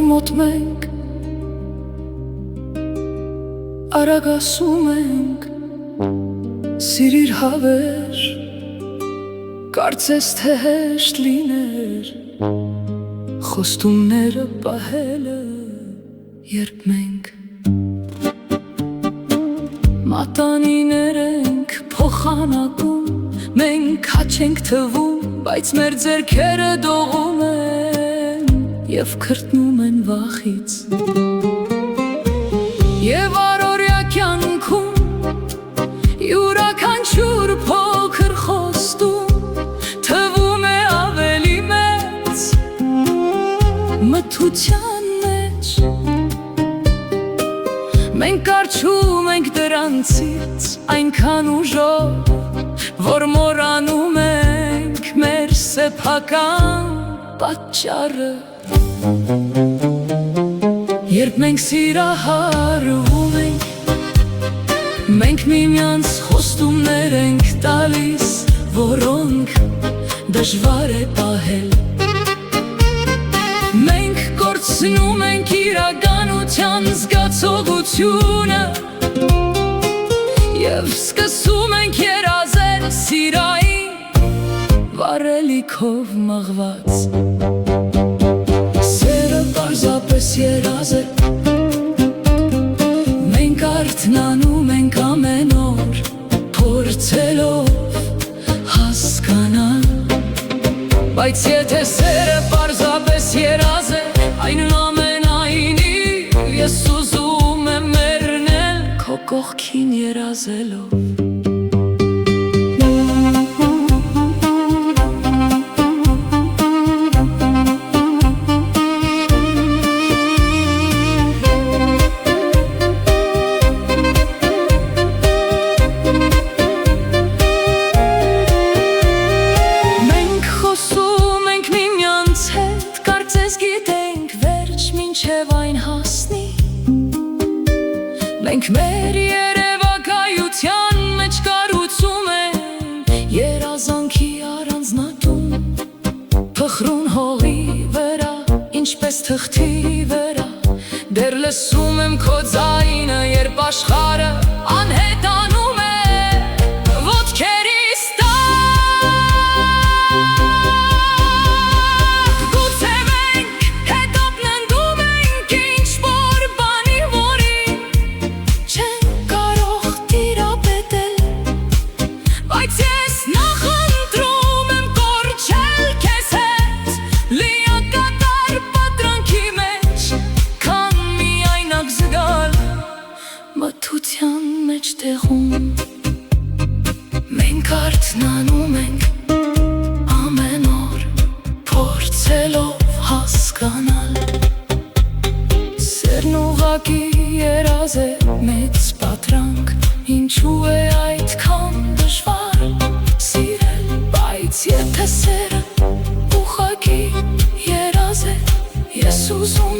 մոտ մենք արագ ասում ենք սիրիր հավեր, կարծես թե հեշտ լիներ խոստումները պահելը, երբ մենք մատանիներ ենք փոխանակում, մենք քաչ ենք թվում, բայց մեր ձեռքերը դողում են և քրտնում են վախից, և առօրյա կյանքում յուրաքանչյուր փոքր խոստում թվում է ավելի մեծ մթության մեջ, մենք կարչում ենք դրանցից այնքան ուժով, որ մոռանում ենք մեր սեփական պատճառը, երբ մենք սիրահարվում ենք, մենք միմյանց խոստումներ ենք տալիս, որոնք դժվար է պահել, մենք կորցնում ենք իրականության զգացողությունը և սկսում ենք երազել սիրային վառելիքով մաղված, սերը պարզապես երազ է, մենք արթնանում ենք ամեն օր փորձելով հասկանալ, բայց եթե սերը պարզապես երազ է, այնուամենայնիվ ես ուզում եմ մեռնել քո կողքին երազելով, մենք մեր երևակայության մեջ կառուցում ենք երազանքի առանձնատուն, փխրուն հողի վրա, ինչպես թղթի վրա, դեռ լսում եմ քո ձայնը, երբ աշխարհը անհետանում է ոտքերիս տակ, գուցե մենք հետոք ննդում ենք ինչ-որ բանի, որին չենք կարող տիրապետել, բայց ես նախընտրում եմ կորչել քեզ հետ լիակատար պատրանքի մեջ, քան միայնակ զգալ մթության մեջտեղում, մենք արթնանում ենք ամեն օր փորձելով հասկանալ, սերն ուղղակի երազ է մեծ պատրանք, ինչու է այդքան դժվար սիրել, բայց եթե սերը ուղղակի երազ է, ես ուզում